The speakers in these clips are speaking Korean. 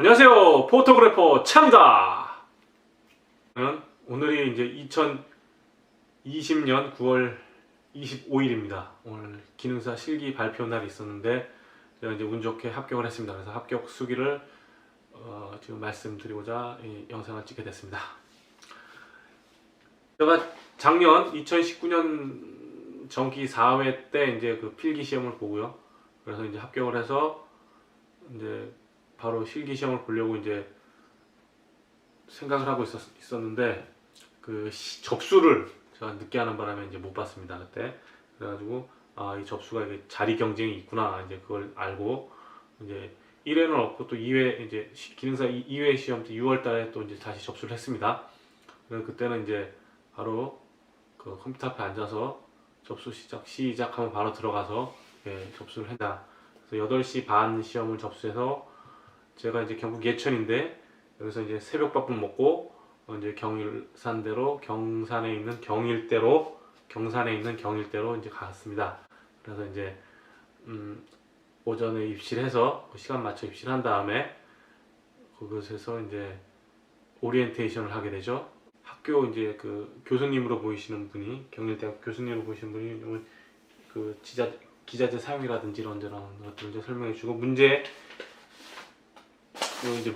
안녕하세요. 포토그래퍼 창이다. 오늘이 이제 2020년 9월 25일입니다. 오늘 기능사 실기 발표 날이 있었는데 제가 이제 운 좋게 합격을 했습니다. 그래서 합격 수기를 지금 말씀드리고자 이 영상을 찍게 됐습니다. 제가 작년 2019년 정기 4회 때 이제 그 필기 시험을 보고요. 그래서 이제 합격을 해서 이제 바로 실기 시험을 보려고 이제 생각을 하고 있었는데 그 접수를 제가 늦게 하는 바람에 이제 못 봤습니다. 그때 그래가지고 이 접수가 이게 자리 경쟁이 있구나 이제 그걸 알고 이제 1회는 없고 또 2회 이제 기능사 2회 시험 때 6월달에 또 이제 다시 접수를 했습니다. 그래서 그때는 이제 바로 그 컴퓨터 앞에 앉아서 접수 시작하면 바로 들어가서 접수를 했다. 그래서 8시 반 시험을 접수해서 제가 이제 경북 예천인데 여기서 이제 새벽밥을 먹고 이제 경산에 있는 경일대로 이제 갔습니다. 그래서 이제 오전에 입실을 해서 시간 맞춰 입실을 한 다음에 그곳에서 이제 오리엔테이션을 하게 되죠. 학교 이제 그 교수님으로 보이시는 분이 경일대학 교수님으로 보이시는 분이 그 기자재 사용이라든지 이런 것들을 이제 설명해 주고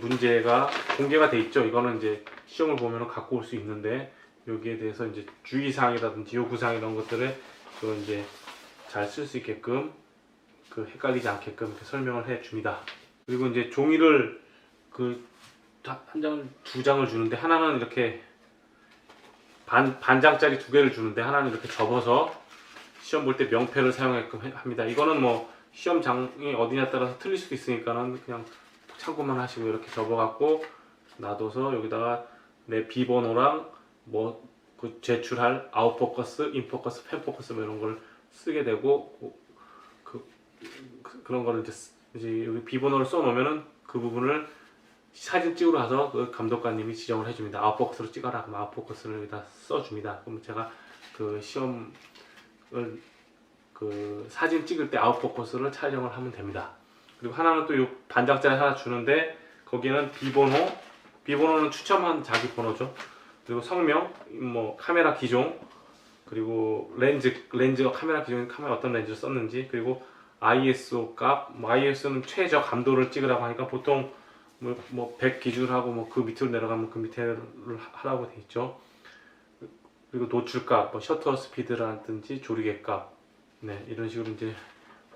문제가 공개가 돼 있죠. 이거는 이제 시험을 보면 갖고 올 수 있는데 여기에 대해서 이제 주의사항이라든지 요구사항 이런 것들을 그 이제 잘 쓸 수 있게끔 그 헷갈리지 않게끔 이렇게 설명을 해 줍니다. 그리고 이제 종이를 그 한 장을 두 장을 주는데 하나는 이렇게 반 장짜리 두 개를 주는데 하나는 이렇게 접어서 시험 볼 때 명패를 사용하게끔 합니다. 이거는 뭐 시험장이 어디냐에 따라서 틀릴 수도 있으니까는 그냥 참고만 하시고 이렇게 접어갖고 놔둬서 여기다가 내 비번호랑 뭐 그 제출할 아웃포커스, 인포커스, 펜포커스 뭐 이런 걸 쓰게 되고 그런 거를 이제 여기 비번호를 써놓으면은 그 부분을 사진 찍으러 가서 그 감독관님이 지정을 해줍니다. 아웃포커스로 찍어라. 그럼 아웃포커스를 여기다 써줍니다. 그럼 제가 그 시험을 그 사진 찍을 때 아웃포커스를 촬영을 하면 됩니다. 그리고 하나는 또 요 반장짜리 하나 주는데 거기는 비번호는 추첨한 자기 번호죠. 그리고 성명, 뭐 카메라 기종, 그리고 렌즈가 카메라 기종이 어떤 렌즈를 썼는지, 그리고 ISO 값, ISO는 최저 감도를 찍으라고 하니까 보통 뭐 100 기준으로 하고 뭐 그 밑으로 내려가면 그 밑에를 하라고 돼 있죠. 그리고 노출값, 뭐 셔터 스피드라든지 조리개 값, 이런 식으로 이제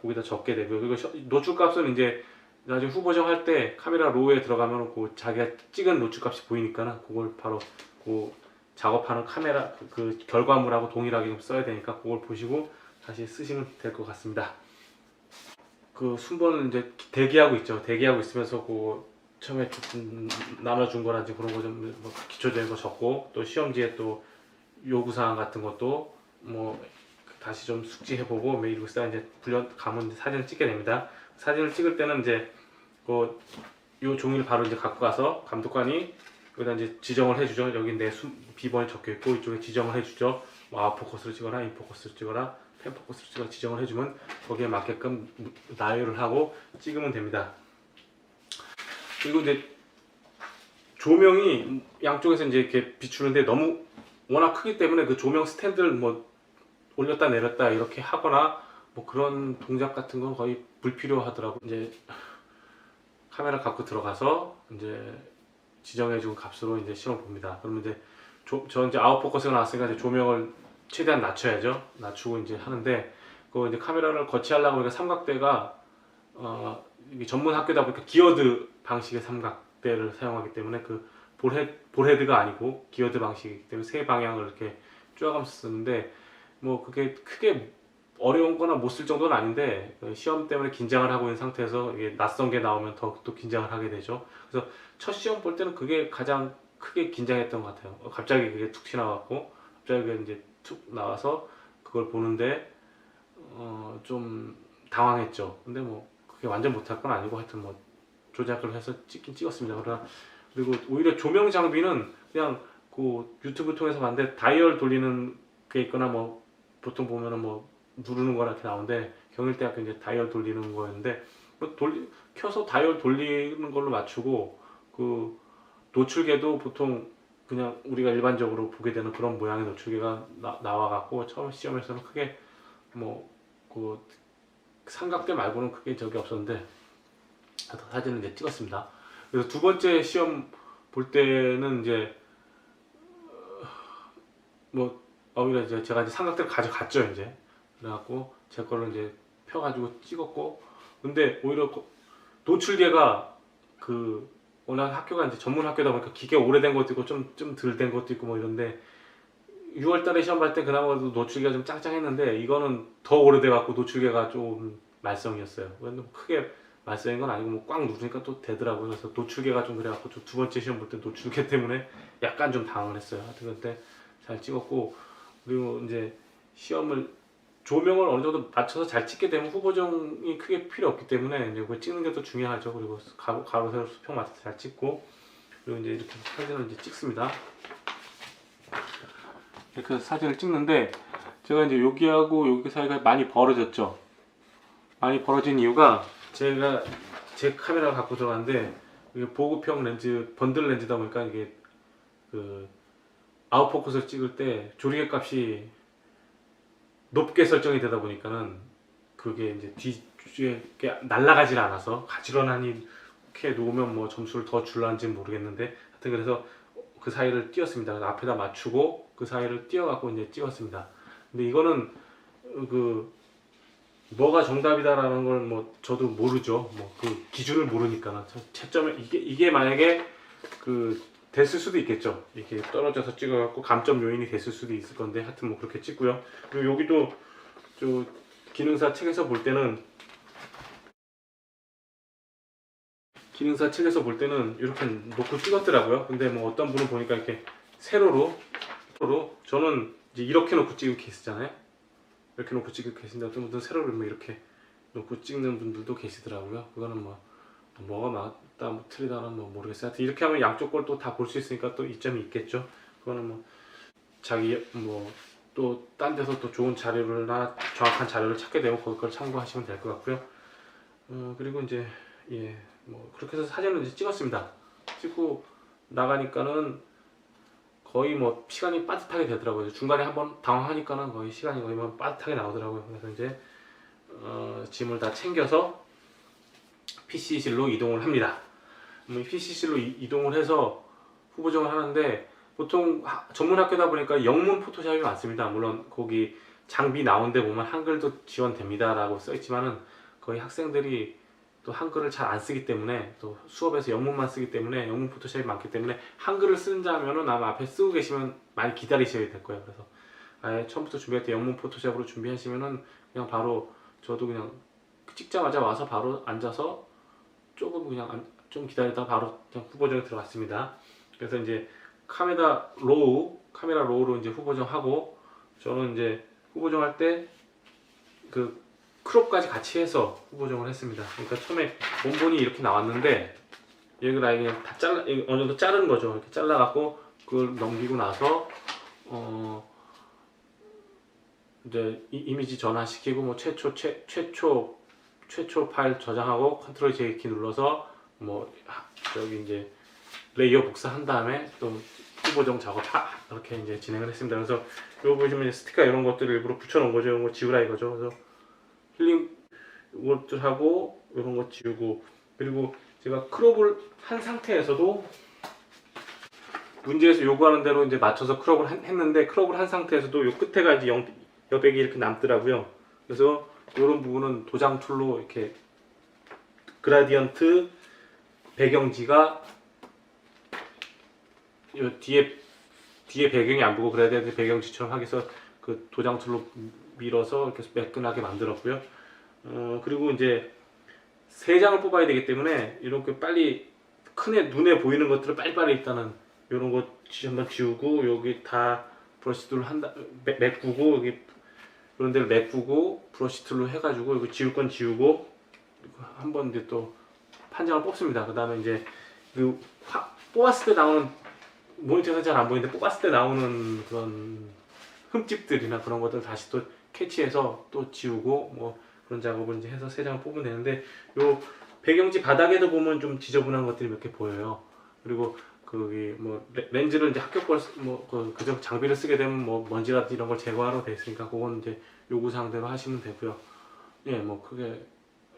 거기다 적게 되고, 그리고 노출값은 이제 나중에 후보정 할 때 카메라 로우에 들어가면 그 자기가 찍은 노출값이 보이니까는 그걸 바로 그 작업하는 카메라 그 결과물하고 동일하게 좀 써야 되니까 그걸 보시고 다시 쓰시면 될 것 같습니다. 그 순번을 이제 대기하고 있죠. 대기하고 있으면서 그 처음에 나눠준 거라든지 그런 거 좀 뭐 기초적인 거 적고, 또 시험지에 또 요구사항 같은 것도 뭐 다시 좀 숙지해보고 이러고 있다가 이제 가면 사진을 찍게 됩니다. 사진을 찍을 때는 이제 요 종이를 바로 이제 갖고 가서 감독관이 여기다 이제 지정을 해주죠. 여기 내 비번이 적혀 있고 이쪽에 지정을 해주죠. 뭐 아웃포커스로 찍어라, 인포커스로 찍어라, 펜포커스로 찍어라 지정을 해주면 거기에 맞게끔 나열을 하고 찍으면 됩니다. 그리고 이제 조명이 양쪽에서 이제 이렇게 비추는데 너무 워낙 크기 때문에 그 조명 스탠드를 뭐 올렸다 내렸다 이렇게 하거나 뭐 그런 동작 같은 건 거의 불필요하더라고. 이제 카메라 갖고 들어가서 이제 지정해준 값으로 이제 시험을 봅니다. 그러면 이제 저 이제 아웃포커스가 나왔으니까 이제 조명을 최대한 낮춰야죠. 낮추고 이제 하는데 그 이제 카메라를 거치하려고 하니까 삼각대가 이게 전문 학교다 보니까 기어드 방식의 삼각대를 사용하기 때문에 그 볼헤드가 아니고 기어드 방식이기 때문에 세 방향을 이렇게 쪼아가면서 쓰는데 뭐 그게 크게 어려운 거나 못 쓸 정도는 아닌데 시험 때문에 긴장을 하고 있는 상태에서 이게 낯선 게 나오면 더 긴장을 하게 되죠. 그래서 첫 시험 볼 때는 그게 가장 크게 긴장했던 것 같아요. 갑자기 그게 툭 튀어나왔고 갑자기 이제 툭 나와서 그걸 보는데 좀 당황했죠. 근데 뭐 그게 완전 못할 건 아니고 하여튼 뭐 조작을 해서 찍긴 찍었습니다. 그리고 오히려 조명 장비는 그냥 그 유튜브 통해서 봤는데 다이얼 돌리는 게 있거나 뭐 보통 보면은 뭐 누르는 거나 이렇게 나오는데 경일대학교 이제 다이얼 돌리는 거였는데 켜서 다이얼 돌리는 걸로 맞추고 그 노출계도 보통 그냥 우리가 일반적으로 보게 되는 그런 모양의 노출계가 나와갖고 처음 시험에서는 크게 뭐 그 삼각대 말고는 크게 적이 없었는데 사진을 이제 찍었습니다. 그래서 두 번째 시험 볼 때는 이제 뭐 오히려 이제 제가 이제 삼각대를 가져갔죠 이제. 그래갖고 제 거를 이제 펴가지고 찍었고, 근데 오히려 노출계가 그 워낙 학교가 이제 전문 학교다 보니까 기계 오래된 것도 있고 좀 덜 된 것도 있고 뭐 이런데 6월달에 시험 볼 때 그나마 노출계가 좀 짱짱했는데 이거는 더 오래돼 갖고 노출계가 좀 말썽이었어요. 크게 말썽인 건 아니고 뭐 꽉 누르니까 또 되더라고요. 그래서 노출계가 좀 그래갖고 좀 두 번째 시험 볼 때 노출계 때문에 약간 좀 당황을 했어요. 하여튼 그때 잘 찍었고, 그리고 이제 시험을 조명을 어느 정도 맞춰서 잘 찍게 되면 후보정이 크게 필요 없기 때문에 이제 그걸 찍는 게 더 중요하죠. 그리고 가로 세로 수평 맞춰서 잘 찍고, 그리고 이제 이렇게 사진을 이제 찍습니다. 이렇게 해서 사진을 찍는데 제가 이제 여기하고 여기 사이가 많이 벌어졌죠. 많이 벌어진 이유가 제가 제 카메라 갖고 들어갔는데 이게 보급형 렌즈, 번들 렌즈다 보니까 이게 그 아웃포커스를 찍을 때 조리개 값이 높게 설정이 되다 보니까는 그게 이제 뒤에 날아가질 않아서 가지런하니 이렇게 놓으면 뭐 점수를 더 줄라는지 모르겠는데, 하여튼 그래서 그 사이를 띄었습니다. 그래서 앞에다 맞추고 그 사이를 띄어갖고 이제 찍었습니다. 근데 이거는 그 뭐가 정답이다라는 걸 뭐 저도 모르죠. 뭐 그 기준을 모르니까 채점에 이게 만약에 그 됐을 수도 있겠죠. 이렇게 떨어져서 찍어갖고 감점 요인이 됐을 수도 있을 건데, 하여튼 뭐 그렇게 찍고요. 그리고 여기도 저 기능사 책에서 볼 때는 이렇게 놓고 찍었더라고요. 근데 뭐 어떤 분은 보니까 이렇게 세로로 저는 이제 이렇게 놓고 찍을 케이스잖아요. 이렇게 놓고 찍을 케이스인데 어떤 분들은 세로로 뭐 이렇게 놓고 찍는 분들도 계시더라고요. 그거는 뭐가 맞다 뭐 틀리다는 뭐 모르겠어요. 하여튼 이렇게 하면 양쪽 걸 또 다 볼 수 있으니까 또 이점이 있겠죠. 그거는 뭐 자기 뭐 또 딴 데서 또 좋은 자료나 정확한 자료를 찾게 되면 그걸 참고하시면 될 것 같고요. 그리고 이제 뭐 그렇게 해서 사진을 이제 찍었습니다. 찍고 나가니까는 거의 뭐 시간이 빠듯하게 되더라고요. 중간에 한번 당황하니까는 거의 시간이 거의 뭐 빠듯하게 나오더라고요. 그래서 이제 짐을 다 챙겨서 PC실로 이동을 합니다. PC실로 이동을 해서 후보정을 하는데, 보통 전문 학교다 보니까 영문 포토샵이 많습니다. 물론 거기 장비 나온 데 보면 한글도 지원됩니다 라고 써있지만은 거의 학생들이 또 한글을 잘 안 쓰기 때문에, 또 수업에서 영문만 쓰기 때문에 영문 포토샵이 많기 때문에 한글을 쓴다면은 아마 앞에 쓰고 계시면 많이 기다리셔야 될 거예요. 그래서 아예 처음부터 준비할 때 영문 포토샵으로 준비하시면은 그냥 바로, 저도 그냥 찍자마자 와서 바로 앉아서 조금 그냥 좀 기다리다가 바로 그냥 후보정에 들어갔습니다. 그래서 이제 카메라 로우로 이제 후보정하고, 저는 이제 후보정할 때 그 크롭까지 같이 해서 후보정을 했습니다. 그러니까 처음에 원본이 이렇게 나왔는데 여기를 아예 그냥 다 어느 정도 자른 거죠. 이렇게 잘라갖고 그걸 넘기고 나서 이제 이미지 전환시키고 뭐 최초 파일 저장하고 컨트롤 J 키 눌러서 뭐 저기 이제 레이어 복사한 다음에 또 후보정 작업 이렇게 이제 진행을 했습니다. 그래서 이거 보시면 스티커 이런 것들을 일부러 붙여놓은 거죠. 이런 거 지우라 이거죠. 그래서 힐링 이것들 하고 이런 거 지우고, 그리고 제가 크롭을 한 상태에서도 문제에서 요구하는 대로 이제 맞춰서 크롭을 했는데, 크롭을 한 상태에서도 요 끝에가 이제 여백이 이렇게 남더라고요. 그래서 이런 부분은 도장 툴로 이렇게 그라디언트 배경지가 요 뒤에 배경이 안 보고 그라디언트 배경지처럼 하기 위해서 그 도장 툴로 밀어서 이렇게 매끈하게 만들었고요. 그리고 이제 3장을 뽑아야 되기 때문에 이렇게 빨리 눈에 보이는 것들을 빨리빨리 일단은 이런 거 한번 지우고, 여기 다 브러시 툴로 메꾸고, 여기 이런 데를 메꾸고 브러시 툴로 해가지고 이거 지울 건 지우고 한번 이제 또 판장을 뽑습니다. 그 다음에 이제 그 뽑았을 때 나오는, 모니터에서 잘 안 보이는데 뽑았을 때 나오는 그런 흠집들이나 그런 것들 다시 또 캐치해서 또 지우고, 뭐 그런 작업을 이제 해서 세 장을 뽑으면 되는데, 요 배경지 바닥에도 보면 좀 지저분한 것들이 몇 개 보여요. 그리고 거기 뭐 렌즈를 이제 합격 걸 그저 장비를 쓰게 되면 뭐 먼지라든지 이런 걸 제거하러 돼 있으니까 그건 이제 요구 사항대로 하시면 되고요. 예, 뭐 그게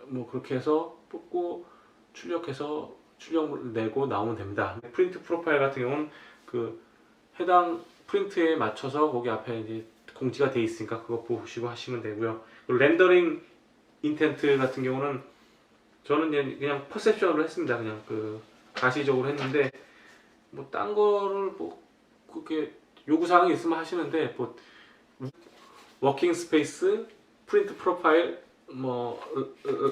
뭐 그렇게 해서 뽑고 출력해서 출력을 내고 나오면 됩니다. 프린트 프로파일 같은 경우는 그 해당 프린트에 맞춰서 거기 앞에 이제 공지가 돼 있으니까 그거 보시고 하시면 되고요. 렌더링 인텐트 같은 경우는 저는 그냥 퍼셉션으로 했습니다. 그냥 그 가시적으로 했는데 뭐 딴 거를 뭐 그게 요구 사항이 있으면 하시는데, 뭐 워킹 스페이스, 프린트 프로파일, 뭐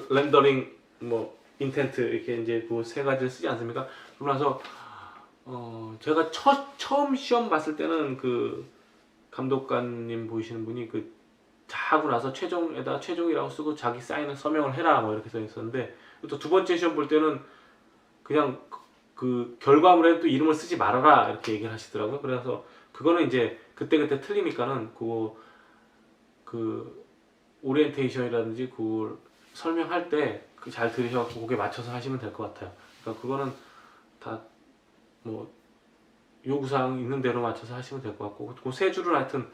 렌더링, 뭐 인텐트 이렇게 이제 그 세 가지를 쓰지 않습니까? 그러고 나서 제가 처음 시험 봤을 때는 그 감독관님 보이시는 분이 그 하고 나서 최종에다 최종이라고 쓰고 자기 사인을 서명을 해라 뭐 이렇게 써 있었는데, 또 두 번째 시험 볼 때는 그냥 그 결과물에 또 이름을 쓰지 말아라 이렇게 얘기를 하시더라고요. 그래서 그거는 이제 그때그때 틀리니까는 그 오리엔테이션이라든지 그걸 설명할 때 잘 들으셔서 거기에 맞춰서 하시면 될 것 같아요. 그러니까 그거는 다 뭐 요구사항 있는 대로 맞춰서 하시면 될 것 같고, 그 세 줄을 하여튼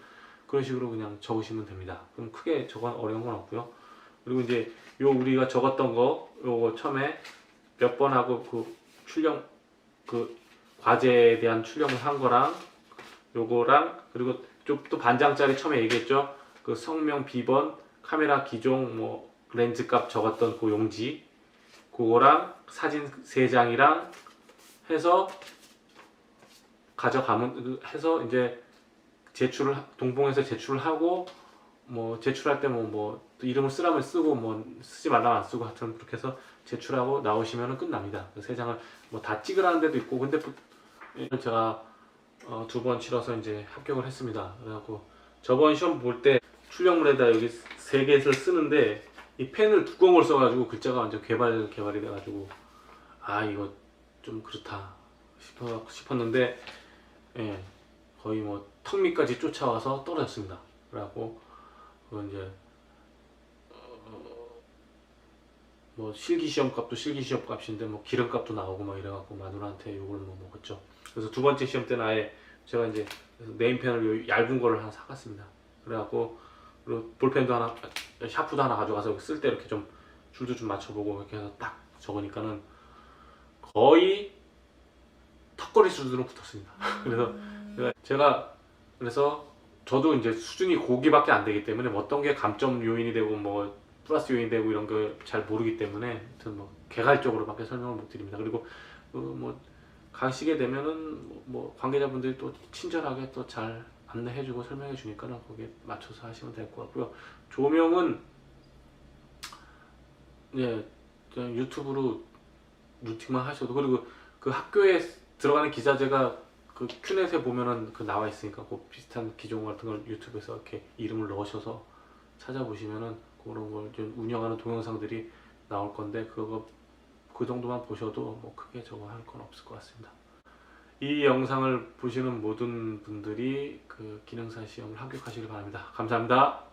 그런 식으로 그냥 적으시면 됩니다. 그럼 크게 어려운 건 없고요. 그리고 이제 요 우리가 적었던 거 요거 처음에 몇 번 하고 그 출력 그 과제에 대한 출력을 한 거랑 요거랑, 그리고 좀 또 반장짜리 처음에 얘기했죠. 그 성명 비번, 카메라 기종, 뭐 렌즈 값 적었던 그 용지, 그거랑 사진 3장이랑 해서 가져가면 해서 이제 제출을 동봉해서 제출을 하고, 뭐 제출할 때 뭐 이름을 쓰라면 쓰고 뭐 쓰지 말라면 안 쓰고 하여튼 그렇게 해서 제출하고 나오시면 끝납니다. 그 3장을 뭐 다 찍으라는 데도 있고, 근데 제가 2번 치러서 이제 합격을 했습니다. 그래갖고 저번 시험 볼 때 출력물에다 여기 3개를 쓰는데 이 펜을 두꺼운 걸 써가지고 글자가 완전 개발이 돼가지고 이거 좀 그렇다 싶었는데, 예, 거의 뭐 턱 밑까지 쫓아와서 떨어졌습니다. 그래갖고 그건 이제 뭐 실기 시험 값도 실기 시험 값인데 뭐 기름 값도 나오고 막 이래갖고 마누라한테 욕을 뭐 먹었죠. 그래서 두 번째 시험 때는 아예 제가 이제 네임펜을 얇은 거를 하나 사갔습니다. 그래갖고 그리고 볼펜도 하나, 샤프도 하나 가져가서 쓸 때 이렇게 좀 줄도 좀 맞춰보고 이렇게 해서 딱 적으니까는 거의 턱걸이 수준으로 붙었습니다. 그래서 그래서 저도 이제 수준이 거기밖에 안 되기 때문에 어떤 게 감점 요인이 되고 뭐 플러스 요인이 되고 이런 거 잘 모르기 때문에 뭐 개괄적으로밖에 설명을 못 드립니다. 그리고 뭐 가시게 되면은 뭐 관계자분들이 또 친절하게 또 잘 안내해주고 설명해주니까는 거기에 맞춰서 하시면 될 것 같고요. 조명은 예, 그냥 유튜브로 루팅만 하셔도, 그리고 그 학교에 들어가는 기자재가 그 큐넷에 보면은 그 나와 있으니까 그 비슷한 기종 같은 걸 유튜브에서 이렇게 이름을 넣으셔서 찾아보시면은 그런 걸 좀 운영하는 동영상들이 나올 건데, 그 정도만 보셔도 뭐 크게 저거 할 건 없을 것 같습니다. 이 영상을 보시는 모든 분들이 그 기능사 시험을 합격하시길 바랍니다. 감사합니다.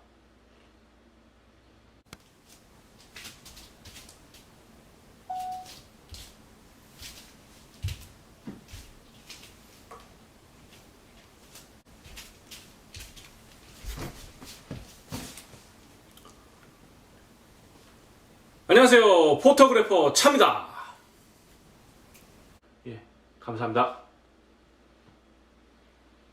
안녕하세요, 포토그래퍼 차입니다. 예, 감사합니다.